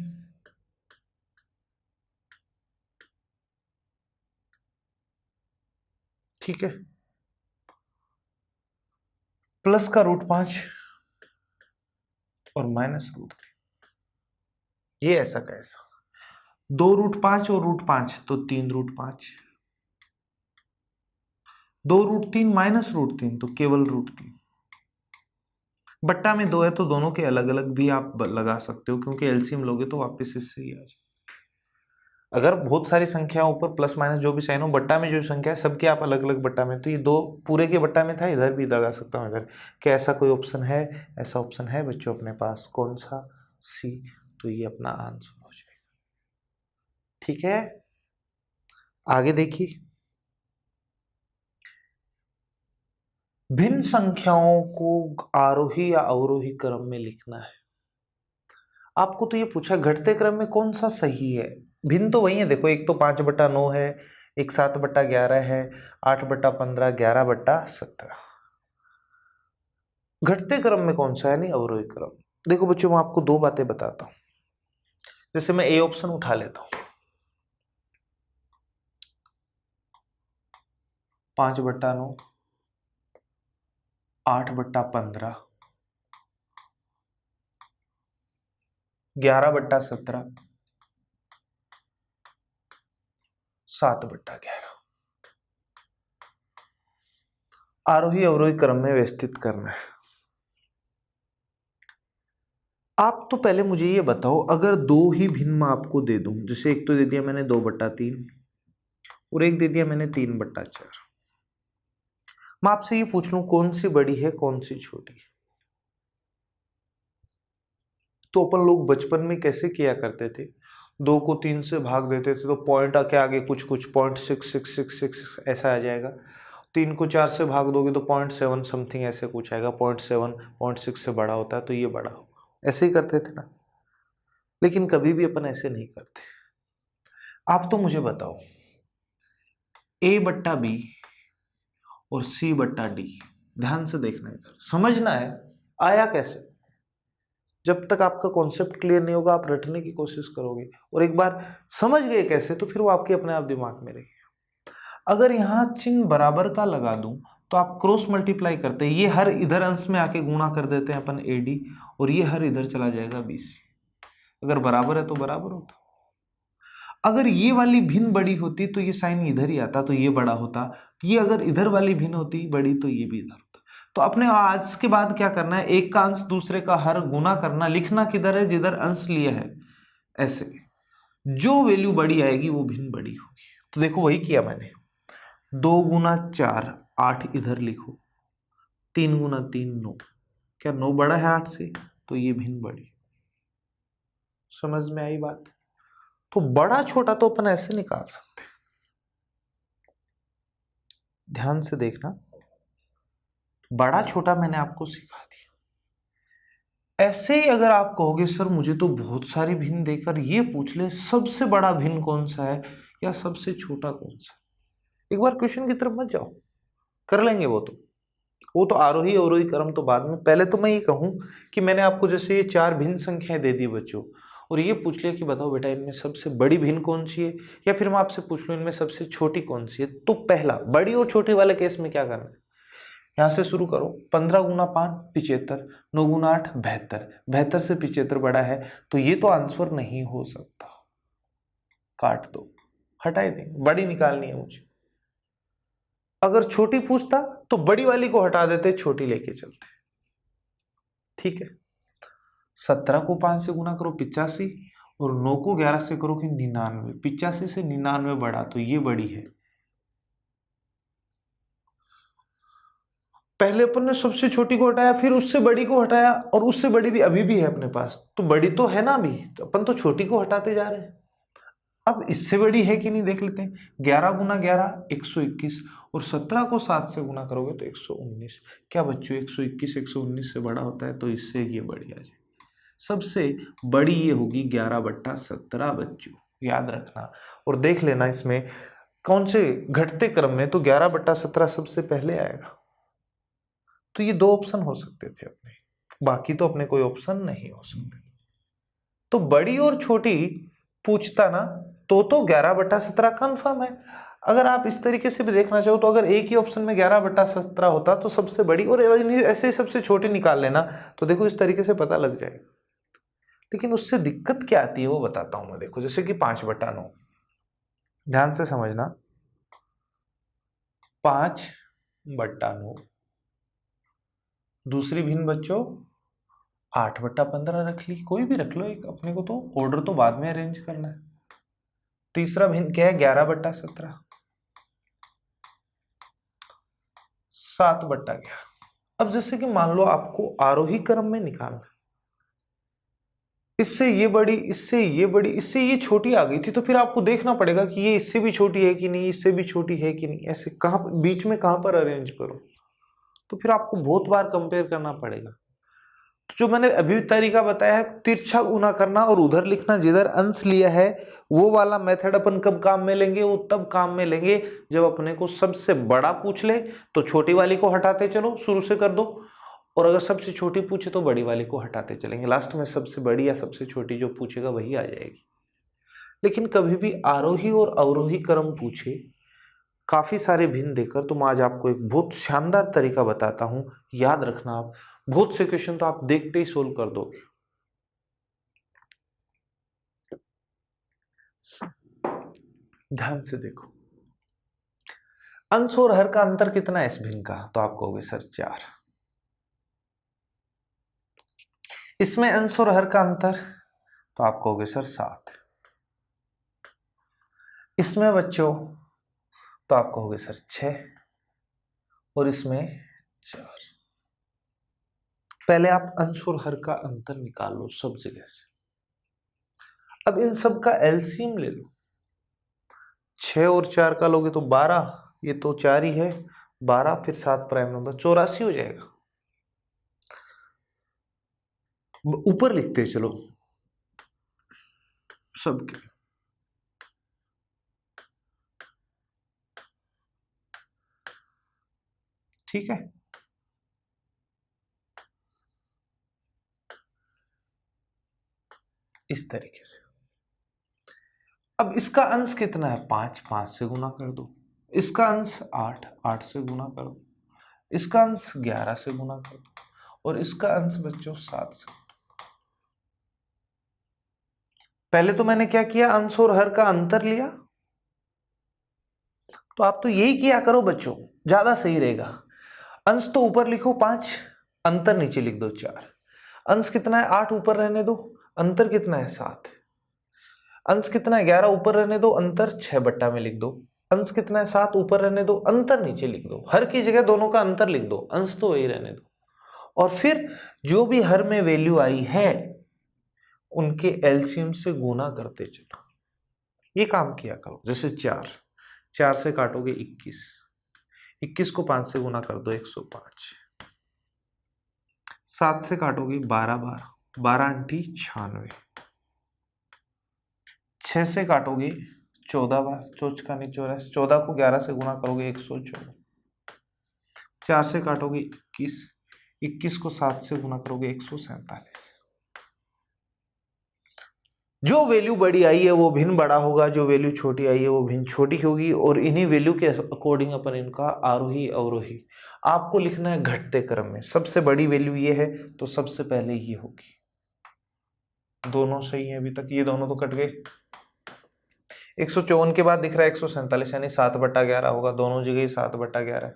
ठीक है, प्लस का √5 और माइनस √3, ये ऐसा कैसा, 2√5 और √5 तो 3√5, 2√3 माइनस √3 तो केवल √3, बट्टा में 2 है तो दोनों के अलग अलग भी आप लगा सकते हो, क्योंकि एलसीएम लोगे तो वापस इससे ही आ जाए। अगर बहुत सारी संख्या ऊपर प्लस माइनस जो भी साइन हो, बट्टा में जो संख्या है सबके आप अलग अलग बट्टा में, तो ये 2 पूरे के बट्टा में था, इधर भी लगा सकता हूँ इधर। क्या ऐसा कोई ऑप्शन है, ऐसा ऑप्शन है बच्चों अपने पास, कौन सा, सी, तो ये अपना आंसर हो जाएगा। ठीक है, आगे देखिए, भिन्न संख्याओं को आरोही या अवरोही क्रम में लिखना है। आपको तो ये पूछा घटते क्रम में कौन सा सही है, भिन्न तो वही है, देखो एक तो 5/9 है, एक 7/11 है, 8/15, 11/17। घटते क्रम में कौन सा है, नहीं अवरोही क्रम। देखो बच्चों मैं आपको 2 बातें बताता हूं, जैसे मैं ए ऑप्शन उठा लेता हूं, 5/9, 8/15, 11/17, 7/11, आरोही अवरोही क्रम में व्यवस्थित करना है। आप तो पहले मुझे ये बताओ, अगर 2 ही भिन्न मैं आपको दे दूं, जैसे एक तो दे दिया मैंने 2/3 और एक दे दिया मैंने 3/4, मैं आपसे ये पूछ लूं कौन सी बड़ी है कौन सी छोटी है, तो अपन लोग बचपन में कैसे किया करते थे, 2 को 3 से भाग देते थे तो पॉइंट आके आगे कुछ कुछ 0.6666 ऐसा आ जाएगा, 3 को 4 से भाग दोगे तो 0.7 समथिंग ऐसे कुछ आएगा, 0.7 0.6 से बड़ा होता है तो ये बड़ा होगा, ऐसे ही करते थे ना। लेकिन कभी भी अपन ऐसे नहीं करते। आप तो मुझे बताओ A/B और C/D, ध्यान से देखना है, समझना है आया कैसे। जब तक आपका कॉन्सेप्ट क्लियर नहीं होगा आप रटने की कोशिश करोगे, और एक बार समझ गए कैसे तो फिर वो आपके अपने आप दिमाग में रहेगी। अगर यहाँ चिन्ह बराबर का लगा दूं तो आप क्रॉस मल्टीप्लाई करते हैं, ये हर इधर अंश में आके गुणा कर देते हैं अपन AD, और ये हर इधर चला जाएगा BC। अगर बराबर है तो बराबर होता, अगर ये वाली भिन्न बड़ी होती तो ये साइन इधर ही आता तो ये बड़ा होता, ये अगर इधर वाली भिन्न होती बड़ी तो ये भी इधर होता। तो अपने आज के बाद क्या करना है, एक का अंश दूसरे का हर गुना करना, लिखना किधर है जिधर अंश लिया है, ऐसे जो वैल्यू बड़ी आएगी वो भिन्न बड़ी होगी। तो देखो वही किया मैंने, 2 × 4 8 इधर लिखो, 3 × 3 9, क्या 9 बड़ा है 8 से? तो ये भिन्न बड़ी। समझ में आई बात? तो बड़ा छोटा तो अपन ऐसे निकाल सकते हैं। ध्यान से देखना, बड़ा छोटा मैंने आपको सिखा दिया। ऐसे ही अगर आप कहोगे सर मुझे तो बहुत सारी भिन्न देकर ये पूछ ले सबसे बड़ा भिन्न कौन सा है या सबसे छोटा कौन सा, एक बार क्वेश्चन की तरफ मत जाओ, कर लेंगे वो तो आरोही अवरोही क्रम तो बाद में। पहले तो मैं ये कहूं कि मैंने आपको जैसे ये 4 भिन्न संख्याएं दे दी बच्चों, और ये पूछ लिया कि बताओ बेटा इनमें सबसे बड़ी भिन्न कौन सी है, या फिर मैं आपसे पूछ लूं इनमें सबसे छोटी कौन सी है, तो पहला बड़ी और छोटी वाले केस में क्या करना है, यहां से शुरू करो। 15 गुना 5 75, 9 गुना 8 72, 72 से 75 बड़ा है, तो ये तो आंसर नहीं हो सकता, काट दो, हटाई देंगे, बड़ी निकालनी है मुझे। अगर छोटी पूछता तो बड़ी वाली को हटा देते, छोटी लेके चलते, ठीक है। 17 को 5 से गुना करो 85, और 9 को 11 से करो कि 99, 85 से 99 बड़ा, तो ये बड़ी है। पहले अपन ने सबसे छोटी को हटाया, फिर उससे बड़ी को हटाया, और उससे बड़ी भी अभी भी है अपने पास, तो बड़ी तो है ना अभी, तो अपन तो छोटी को हटाते जा रहे हैं। अब इससे बड़ी है कि नहीं देख लेते हैं। 11 गुना 11 121, और 17 को 7 से गुना करोगे तो 119। क्या बच्चों 121 119 से बड़ा होता है, तो इससे ये बड़ी आ जाए। सबसे बड़ी ये होगी 11/17 बच्चों, याद रखना। और देख लेना इसमें कौन से घटते क्रम में, तो 11/17 सबसे पहले आएगा। तो ये 2 ऑप्शन हो सकते थे अपने, बाकी तो अपने कोई ऑप्शन नहीं हो सकते। तो बड़ी और छोटी पूछता ना, तो 11/17 कंफर्म है। अगर आप इस तरीके से भी देखना चाहो तो अगर एक ही ऑप्शन में 11/17 होता तो सबसे बड़ी, और ऐसे ही सबसे छोटी निकाल लेना, तो देखो इस तरीके से पता लग जाएगा। लेकिन उससे दिक्कत क्या आती है वो बताता हूं मैं। देखो जैसे कि 5/9, ध्यान से समझना, 5/9। दूसरी भिन्न बच्चों 8/15 रख ली, कोई भी रख लो एक, अपने को तो ऑर्डर तो बाद में अरेंज करना है। तीसरा भिन्न क्या है 11/17, 7/11। अब जैसे कि मान लो आपको आरोही क्रम में निकालना, इससे ये बड़ी, इससे ये बड़ी, इससे ये छोटी आ गई थी, तो फिर आपको देखना पड़ेगा कि ये इससे भी छोटी है कि नहीं, इससे भी छोटी है कि नहीं, ऐसे कहाँ बीच में कहाँ पर अरेंज करो, तो फिर आपको बहुत बार कंपेयर करना पड़ेगा। तो जो मैंने अभी तरीका बताया है तिरछा गुना करना और उधर लिखना जिधर अंश लिया है, वो वाला मेथड अपन कब काम में लेंगे, वो तब काम में लेंगे जब अपने को सबसे बड़ा पूछ ले, तो छोटी वाली को हटाते चलो, शुरू से कर दो, और अगर सबसे छोटी पूछे तो बड़ी वाली को हटाते चलेंगे, लास्ट में सबसे बड़ी या सबसे छोटी जो पूछेगा वही आ जाएगी। लेकिन कभी भी आरोही और अवरोही क्रम पूछे काफी सारे भिन्न देकर, तो मैं आज आपको एक बहुत शानदार तरीका बताता हूं, याद रखना आप, बहुत से क्वेश्चन तो आप देखते ही सोल्व कर दोगे। ध्यान से देखो, अंश और हर का अंतर कितना है इस भिन्न का, तो आप कहोगे सर 4। इसमें अंश और हर का अंतर, तो आप कहोगे सर 7। इसमें बच्चों तो आप कहोगे सर 6, और इसमें 4। पहले आप अंश और हर का अंतर निकाल लो सब जगह से। अब इन सब का एलसीएम ले लो, 6 और 4 का लोगे तो 12, ये तो 4 ही है, 12 फिर 7 प्राइम नंबर 84 हो जाएगा। ऊपर लिखते चलो सबके, ठीक है। इस तरीके से। अब इसका अंश कितना है 5, 5 से गुना कर दो, इसका अंश 8, 8 से गुना कर दो, इसका अंश 11 से गुना कर दो, और इसका अंश बच्चों 7 से। पहले तो मैंने क्या किया, अंश और हर का अंतर लिया, तो आप तो यही किया करो बच्चों, ज्यादा सही रहेगा। अंश तो ऊपर लिखो 5, अंतर नीचे लिख दो 4। अंश कितना है 8 ऊपर रहने दो, अंतर कितना है 7। अंश कितना है 11 ऊपर रहने दो, अंतर 6 बट्टा में लिख दो। अंश कितना है 7 ऊपर रहने दो, अंतर नीचे लिख दो, हर की जगह दोनों का अंतर लिख दो, अंश तो वही रहने दो। और फिर जो भी हर में वैल्यू आई है उनके एलसीएम से गुना करते चलो। ये काम किया करो। जैसे 4 से काटोगे 21 को 5 से गुना कर दो 105। 7 से काटोगे 12 बार, 12 अंठी 96। 6 से काटोगे 14 बार, चौचका नहीं 84। 14 को 11 से गुना करोगे 114। 4 से काटोगे 21 को 7 से गुना करोगे 147। जो वैल्यू बड़ी आई है वो भिन्न बड़ा होगा, जो वैल्यू छोटी आई है वो भिन्न छोटी होगी, और इन्हीं वैल्यू के अकॉर्डिंग अपन इनका आरोही अवरोही आपको लिखना है घटते क्रम में। सबसे बड़ी वैल्यू ये है तो सबसे पहले ये होगी। दोनों सही है अभी तक, ये दोनों तो कट गए। 154 के बाद दिख रहा है 147, यानी 7/11 होगा। दोनों जगह 7/11 है।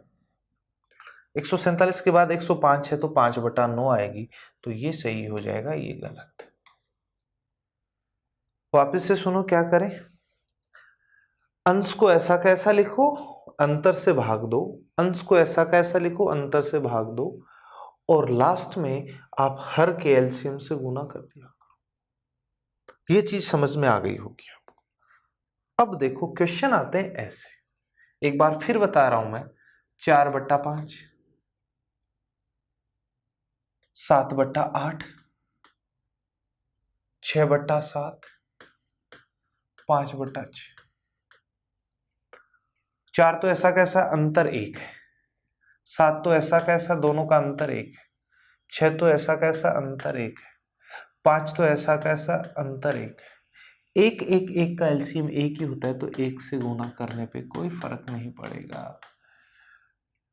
147 के बाद 105 है तो 5/9 आएगी, तो ये सही हो जाएगा, ये गलत। वापस से सुनो क्या करें। अंश को ऐसा कैसा लिखो, अंतर से भाग दो। अंश को ऐसा कैसा लिखो, अंतर से भाग दो, और लास्ट में आप हर के एलसीएम से गुना कर दिया करो। ये चीज समझ में आ गई होगी आपको। अब देखो क्वेश्चन आते हैं ऐसे, एक बार फिर बता रहा हूं मैं। 4/5, 7/8, 6/7, 5/6। 4 तो ऐसा कैसा अंतर 1 है, 7 तो ऐसा कैसा दोनों का अंतर 1 है, 6 तो ऐसा कैसा अंतर 1 है, 5 तो ऐसा कैसा अंतर 1 है। 1 का एलसीएम 1 ही होता है, तो 1 से गुना करने पे कोई फर्क नहीं पड़ेगा।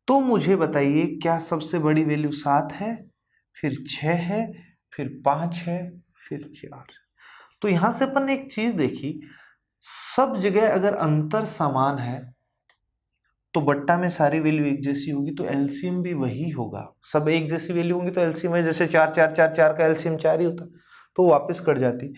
तो मुझे बताइए क्या सबसे बड़ी वैल्यू 7 है, फिर 6 है, फिर 5 है, फिर 4। तो यहां से अपन ने एक चीज देखी, सब जगह अगर अंतर समान है तो बट्टा में सारी वैल्यू एक जैसी होगी, तो एलसीएम भी वही होगा। सब एक जैसी वैल्यू होंगी तो एलसीएम है, जैसे 4 4 4 4 का एलसीएम 4 ही होता, तो वापस कट जाती।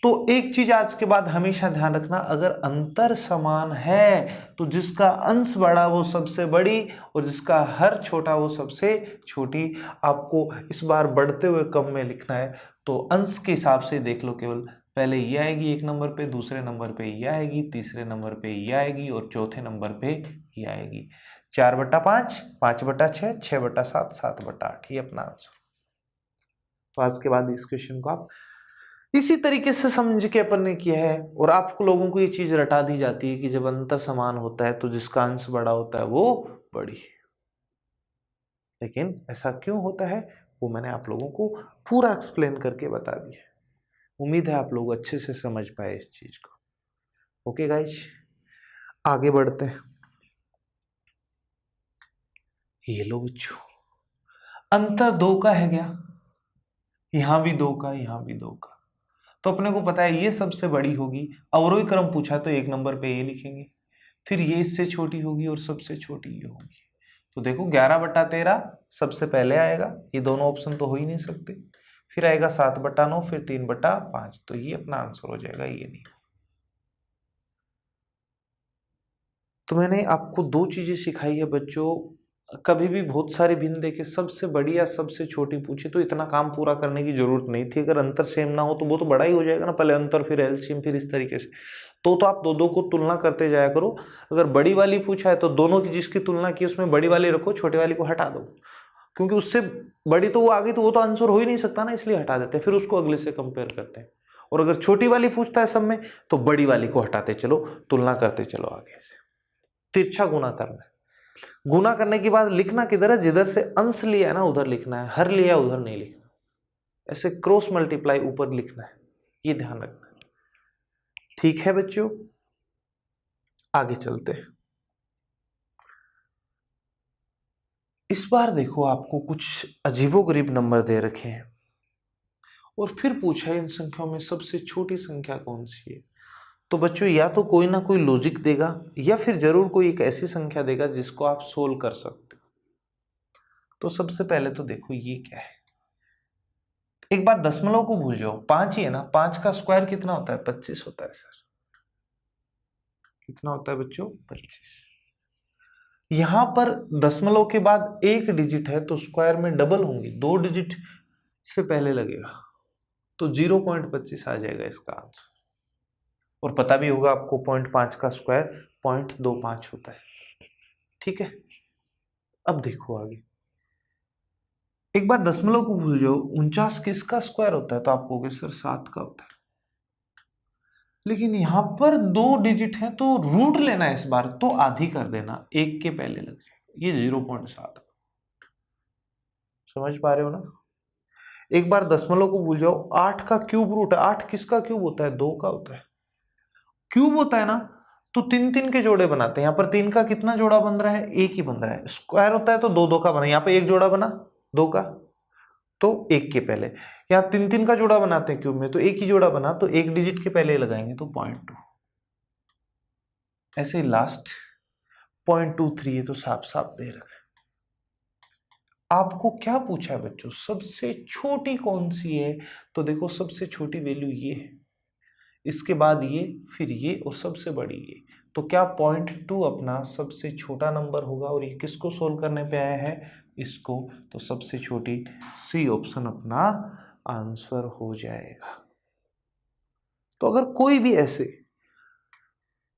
तो एक चीज आज के बाद हमेशा ध्यान रखना, अगर अंतर समान है तो जिसका अंश बड़ा वो सबसे बड़ी और जिसका हर छोटा वो सबसे छोटी। आपको इस बार बढ़ते हुए कम में लिखना है तो अंश के हिसाब से देख लो, केवल पहले ये आएगी 1 नंबर पे, दूसरे नंबर पे ये आएगी, तीसरे नंबर पे ये आएगी और चौथे नंबर पे ये आएगी। 4/5, 5/6, 6/7, 7/8, ये अपना आंसर। तो आज के बाद इस क्वेश्चन को आप इसी तरीके से समझ के अपन ने किया है, और आपको लोगों को ये चीज रटा दी जाती है कि जब अंतर समान होता है तो जिसका अंश बड़ा होता है वो बड़ी है। लेकिन ऐसा क्यों होता है वो मैंने आप लोगों को पूरा एक्सप्लेन करके बता दिया। उम्मीद है आप लोग अच्छे से समझ पाए इस चीज को। ओके गाइस, आगे बढ़ते हैं। ये लो बच्चों, अंतर 2 का है क्या, यहां भी 2 का, यहां भी 2 का, तो अपने को पता है ये सबसे बड़ी होगी। अवरोही क्रम पूछा तो 1 नंबर पे ये लिखेंगे, फिर ये इससे छोटी होगी और सबसे छोटी ये होगी। तो देखो 11/13 सबसे पहले आएगा, ये दोनों ऑप्शन तो हो ही नहीं सकते। फिर आएगा 7/9, फिर 3/5, तो ये अपना आंसर हो जाएगा, ये नहीं। तो मैंने आपको 2 चीजें सिखाई है बच्चों। कभी भी बहुत सारे भिन्न देके सबसे बड़ी या सबसे छोटी पूछे तो इतना काम पूरा करने की जरूरत नहीं थी। अगर अंतर सेम ना हो तो वो तो बड़ा ही हो जाएगा ना, पहले अंतर फिर एलसीएम फिर इस तरीके से। तो आप दो को तुलना करते जाया करो। अगर बड़ी वाली पूछा है तो दोनों की जिसकी तुलना की उसमें बड़ी वाली रखो, छोटे वाली को हटा दो, क्योंकि उससे बड़ी तो वो आ गई तो वो तो आंसर हो ही नहीं सकता ना, इसलिए हटा देते हैं, फिर उसको अगले से कंपेयर करते हैं। और अगर छोटी वाली पूछता है सब में तो बड़ी वाली को हटाते चलो, तुलना करते चलो आगे से। तिरछा गुना करना है। गुना करने के बाद लिखना किधर है, जिधर से अंश लिया है ना उधर लिखना है, हर लिया उधर नहीं लिखना। ऐसे क्रॉस मल्टीप्लाई ऊपर लिखना है, ये ध्यान रखना है। ठीक है बच्चों, आगे चलते हैं। इस बार देखो आपको कुछ अजीबोगरीब नंबर दे रखे हैं और फिर पूछा इन संख्याओं में सबसे छोटी संख्या कौन सी है। तो बच्चों या तो कोई ना कोई लॉजिक देगा या फिर जरूर कोई एक ऐसी संख्या देगा जिसको आप सोल्व कर सकते हो। तो सबसे पहले तो देखो ये क्या है। एक बार दशमलव को भूल जाओ, 5 ही है ना, 5 का स्क्वायर कितना होता है, 25 होता है सर। कितना होता है बच्चों, 25। यहां पर दशमलव के बाद एक डिजिट है तो स्क्वायर में डबल होंगे, 2 डिजिट से पहले लगेगा तो 0.25 आ जाएगा इसका आंसर। और पता भी होगा आपको 0.5 का स्क्वायर 0.25 होता है। ठीक है, अब देखो आगे। एक बार दशमलव को भूल जाओ, 49 किसका स्क्वायर होता है तो आप कहोगे सर 7 का होता है। लेकिन यहां पर 2 डिजिट है तो रूट लेना है इस बार, तो आधी कर देना, 1 के पहले लग जाएगा, ये 0.7। समझ पा रहे हो ना। एक बार दशमलव को भूल जाओ, 8 का क्यूब रूट है, 8 किसका क्यूब होता है, 2 का होता है। क्यूब होता है ना तो 3 के जोड़े बनाते हैं, यहाँ पर 3 का कितना जोड़ा बन रहा है, 1 ही बन रहा है। स्क्वायर होता है तो 2 का बना, यहाँ पे एक जोड़ा बना 2 का तो 1 के पहले। यहाँ 3 का जोड़ा बनाते हैं क्यूब में तो एक ही जोड़ा बना, तो 1 डिजिट के पहले लगाएंगे तो 0.2। ऐसे लास्ट 0.23 है तो साफ साफ दे रखा है। आपको क्या पूछा है बच्चों, सबसे छोटी कौन सी है, तो देखो सबसे छोटी वैल्यू ये है, इसके बाद ये, फिर ये और सबसे बड़ी ये। तो क्या 0.2 अपना सबसे छोटा नंबर होगा, और ये किसको सोल्व करने पे आया है, इसको। तो सबसे छोटी सी ऑप्शन अपना आंसर हो जाएगा। तो अगर कोई भी ऐसे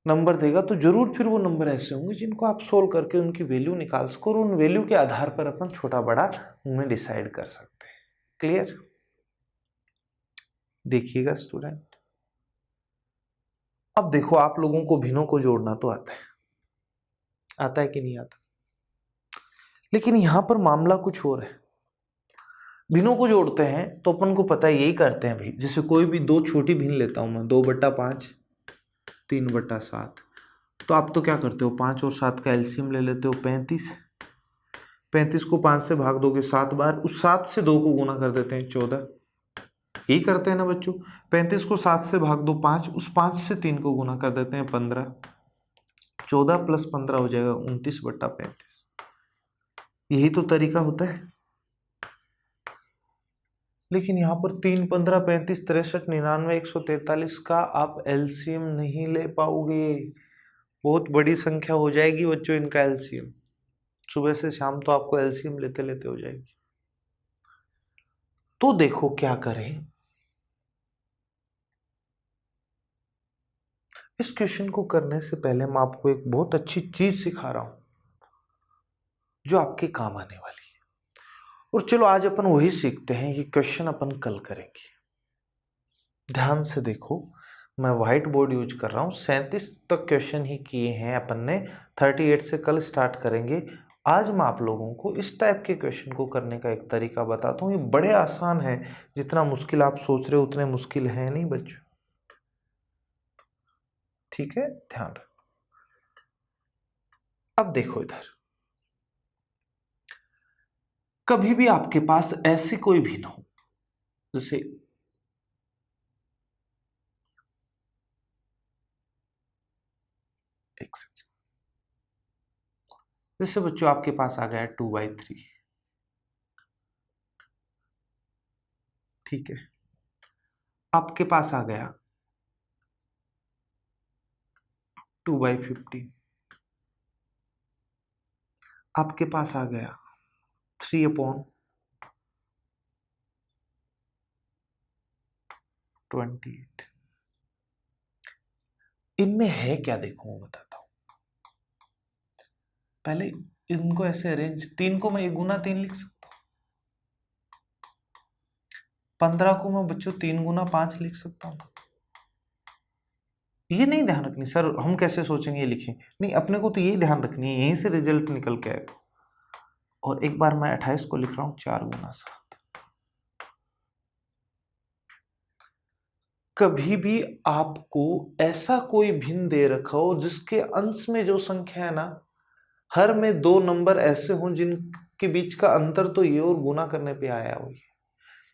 नंबर देगा तो जरूर फिर वो नंबर ऐसे होंगे जिनको आप सोल्व करके उनकी वैल्यू निकाल सको और उन वैल्यू के आधार पर अपन छोटा बड़ा उनमें डिसाइड कर सकते हैं। क्लियर। देखिएगा स्टूडेंट, अब देखो आप लोगों को भिन्नों को जोड़ना तो आता है कि नहीं आता, लेकिन यहां पर मामला कुछ और है। भिन्नों को जोड़ते हैं तो अपन को पता है यही करते हैं भाई, जैसे कोई भी 2 छोटी भिन्न लेता हूं मैं, 2/5 3/7, तो आप तो क्या करते हो, 5 और 7 का एलसीएम ले लेते हो 35। 35 को 5 से भाग दोगे 7 बार, उस 7 से 2 को गुना कर देते हैं 14। यही करते हैं ना बच्चों। 35 को 7 से भाग दो 5, उस 5 से 3 को गुना कर देते हैं 15। 14 + 15 हो जाएगा 29/35। यही तो तरीका होता है। लेकिन यहाँ पर 3 15 35 63 99 143 का आप एलसीएम नहीं ले पाओगे, बहुत बड़ी संख्या हो जाएगी बच्चों इनका एलसीएम। सुबह से शाम तो आपको एलसीएम लेते लेते हो जाएगी। तो देखो क्या करें, इस क्वेश्चन को करने से पहले मैं आपको एक बहुत अच्छी चीज सिखा रहा हूं जो आपके काम आने वाली है। और चलो आज अपन वही सीखते हैं, ये क्वेश्चन अपन कल करेंगे। ध्यान से देखो, मैं व्हाइट बोर्ड यूज कर रहा हूं, 37 तक क्वेश्चन ही किए हैं अपन ने, 38 से कल स्टार्ट करेंगे। आज मैं आप लोगों को इस टाइप के क्वेश्चन को करने का एक तरीका बताता हूँ, ये बड़े आसान है, जितना मुश्किल आप सोच रहे हो उतने मुश्किल है नहीं बच्चों। ठीक है, ध्यान रखो। अब देखो इधर, कभी भी आपके पास ऐसी कोई भिन्न हो, जैसे एक सेकंड, जैसे बच्चों आपके पास आ गया 2/3, ठीक है। आपके पास आ गया 2/15, आपके पास आ गया 3/28। इनमें है क्या देखो मैं बताता हूं। पहले इनको ऐसे अरेंज, 3 को मैं 1 गुना 3 लिख सकता हूं, 15 को मैं बच्चों 3 गुना 5 लिख सकता हूं। ये नहीं ध्यान रखनी सर हम कैसे सोचेंगे ये लिखें, नहीं, अपने को तो यही ध्यान रखनी है, यहीं से रिजल्ट निकल के आएगा। और एक बार मैं 28 को लिख रहा हूं 4 गुना 7। कभी भी आपको ऐसा कोई भिन्न दे रखा हो जिसके अंश में जो संख्या है ना, हर में 2 नंबर ऐसे हों जिनके बीच का अंतर तो ये और गुना करने पे आया हो।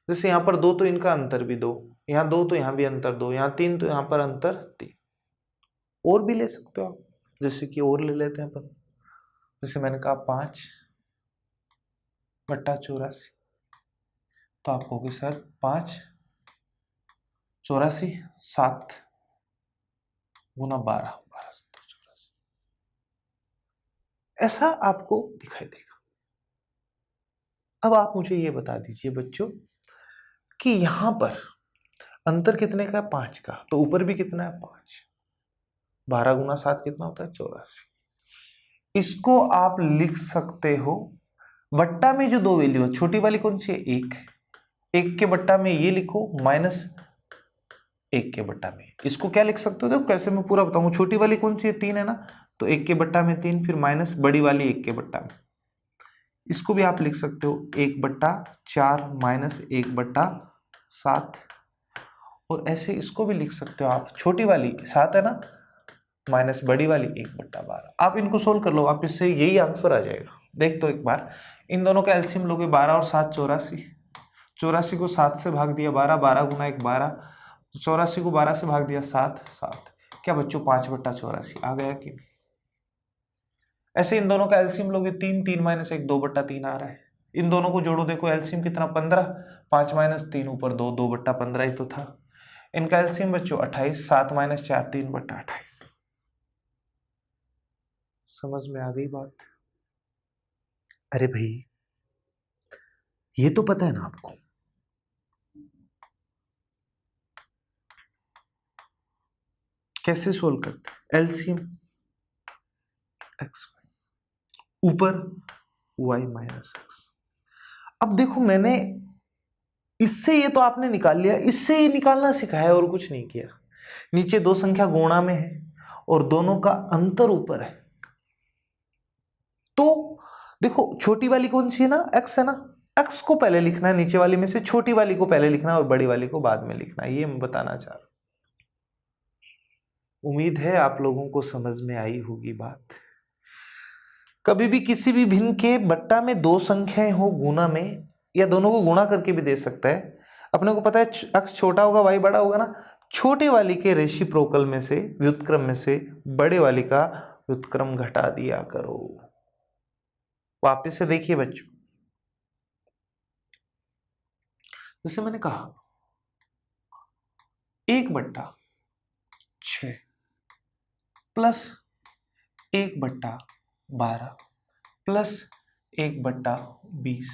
जैसे यहाँ पर 2 तो इनका अंतर भी 2, यहाँ 2 तो यहाँ भी अंतर 2, यहाँ 3 तो यहाँ पर अंतर 3। और भी ले सकते हो आप, जैसे कि और ले लेते हैं अपन, जैसे मैंने कहा 5/84, तो आप कहोगे सर 5/84 7 गुना 12, 12 84। ऐसा आपको दिखाई देगा। अब आप मुझे ये बता दीजिए बच्चों कि यहां पर अंतर कितने का है? 5 का। तो ऊपर भी कितना है? 5। 12 गुना 7 कितना होता है? 84। इसको आप लिख सकते हो बट्टा में जो दो वैल्यू है, छोटी वाली कौन सी है? 1। 1 के बट्टा में ये लिखो -1 के बट्टा में। इसको क्या लिख सकते हो? देखो कैसे मैं पूरा बताऊंगा। छोटी वाली कौन सी है? 3 है ना, तो 1 के बट्टा में 3, फिर माइनस बड़ी वाली 1 के बट्टा में। इसको भी आप लिख सकते हो 1/4 माइनस 1/7, और ऐसे इसको भी लिख सकते हो आप, छोटी वाली 7 है ना, माइनस बड़ी वाली 1/12। आप इनको सोल्व कर लो, आप इससे यही आंसर आ जाएगा। देख तो एक बार, इन दोनों का एलसीएम लोगे, 12 और 7 84। 84 को 7 से भाग दिया 12, 12 गुना 1 12, 84 को 12 से भाग दिया 7 7। क्या बच्चों? 5/84 आ गया कि नहीं? ऐसे इन दोनों का एलसीएम लोगे 3, 3 माइनस 1 2/3 आ रहा है। इन दोनों को जोड़ो, देखो एलसीएम कितना? 15, 5 माइनस 3 ऊपर 2, 2/15 ही तो था। इनका एलसीएम बच्चों 28, 7 माइनस 4 3/28। समझ में आ गई बात? अरे भाई ये तो पता है ना आपको। कैसे सोल्व करते हैं? एलसीएम एक्स ऊपर y माइनस एक्स। अब देखो मैंने इससे, ये तो आपने निकाल लिया, इससे ये निकालना सिखाया और कुछ नहीं किया। नीचे दो संख्या गुणा में है और दोनों का अंतर ऊपर है, तो देखो छोटी वाली कौन सी है ना? x है ना, x को पहले लिखना है, नीचे वाली में से छोटी वाली को पहले लिखना है और बड़ी वाली को बाद में लिखना है। ये मैं बताना चाह रहा हूं। उम्मीद है आप लोगों को समझ में आई होगी बात। कभी भी किसी भी भिन्न के बट्टा में दो संख्याएं हो गुणा में, या दोनों को गुणा करके भी दे सकता है। अपने को पता है x छोटा होगा y बड़ा होगा ना, छोटे वाली के रेसिप्रोकल में से, व्युत्क्रम में से बड़े वाली का व्युत्क्रम घटा दिया करो। वापिस से देखिए बच्चों, जैसे मैंने कहा 1/6 प्लस 1/12 प्लस 1/20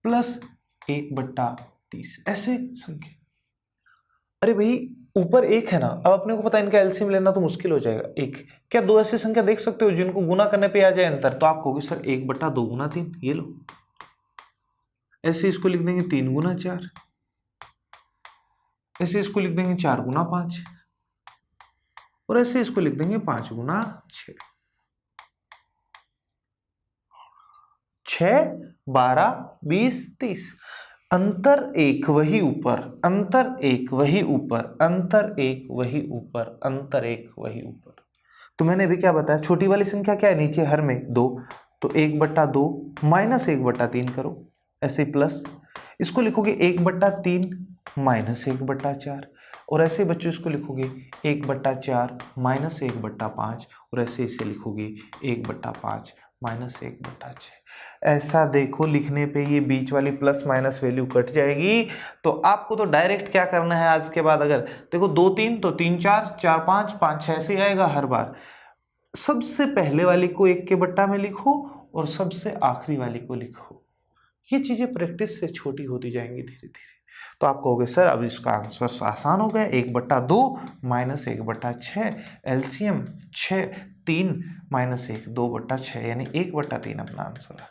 प्लस 1/30, ऐसे संख्या। अरे भाई ऊपर 1 है ना, अब अपने को पता है इनका एलसीएम लेना तो मुश्किल हो जाएगा। 1 क्या? दो ऐसी संख्या देख सकते हो जिनको गुना करने पे आ जाए अंतर, तो आप कहोगे सर 1/2 गुना 3, ये लो। ऐसे इसको लिख देंगे 3 गुना 4, ऐसे इसको लिख देंगे 4 गुना 5, और ऐसे इसको लिख देंगे 5 गुना 6। 6 12 20 30, अंतर एक वही ऊपर, अंतर एक वही ऊपर, अंतर एक वही ऊपर, अंतर एक वही ऊपर। तो मैंने अभी क्या बताया? छोटी वाली संख्या क्या है? नीचे हर में 2, तो 1/2 माइनस 1/3 करो, ऐसे प्लस इसको लिखोगे 1/3 माइनस 1/4, और ऐसे बच्चों इसको लिखोगे 1/4 माइनस 1/5, और ऐसे इसे लिखोगे 1/5 माइनस 1/6। ऐसा देखो लिखने पे ये बीच वाली प्लस माइनस वैल्यू कट जाएगी। तो आपको तो डायरेक्ट क्या करना है आज के बाद, अगर देखो 2 3 तो 3 4 4 5 5 6 ऐसे आएगा हर बार। सबसे पहले वाली को 1 के बट्टा में लिखो और सबसे आखिरी वाली को लिखो। ये चीजें प्रैक्टिस से छोटी होती जाएंगी धीरे धीरे। तो आप कहोगे सर अब इसका आंसर आसान हो गया, 1/2 माइनस 1/6, एलसीएम 6 3 माइनस 1 2/6, यानी 1/3 अपना आंसर है।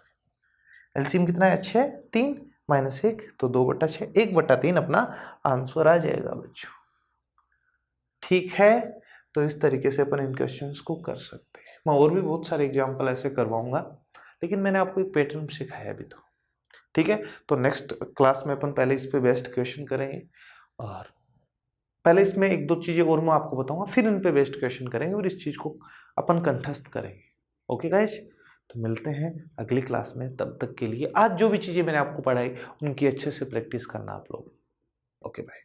एलसीएम कितना है? 6 3 माइनस 1 तो 2/6, 1/3 अपना आंसर आ जाएगा बच्चों। ठीक है, तो इस तरीके से अपन इन क्वेश्चंस को कर सकते हैं। मैं और भी बहुत सारे एग्जाम्पल ऐसे करवाऊंगा, लेकिन मैंने आपको एक पैटर्न सिखाया अभी तो। ठीक है, तो नेक्स्ट क्लास में अपन पहले इस पे बेस्ट क्वेश्चन करेंगे, और पहले इसमें एक दो चीजें और मैं आपको बताऊंगा, फिर इन पे बेस्ट क्वेश्चन करेंगे और इस चीज को अपन कंठस्थ करेंगे। ओके गाइस, तो मिलते हैं अगली क्लास में। तब तक के लिए आज जो भी चीजें मैंने आपको पढ़ाई उनकी अच्छे से प्रैक्टिस करना आप लोग। Okay bye.